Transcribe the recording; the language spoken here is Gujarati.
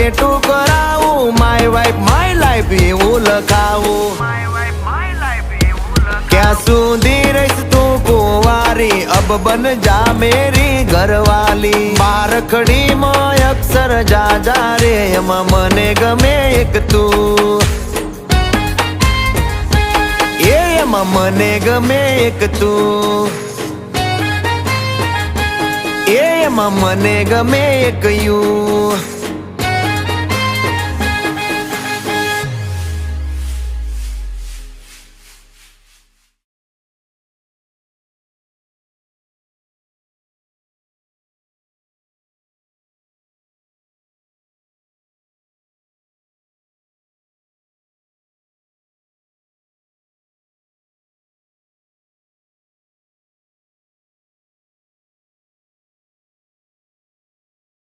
ટેટુ કરાવું, માય વાઇફ માય લાઈફ એવું લખાવું. ક્યાં સુધી રહીશ તું કુંવારી, અબ બન જા મેરી ઘરવાલી. બારખડી માં અક્ષર જા રે, એમાં મને ગમે એક તું, એમાં મને ગમે એક તું, એમાં મને ગમે એક યુ.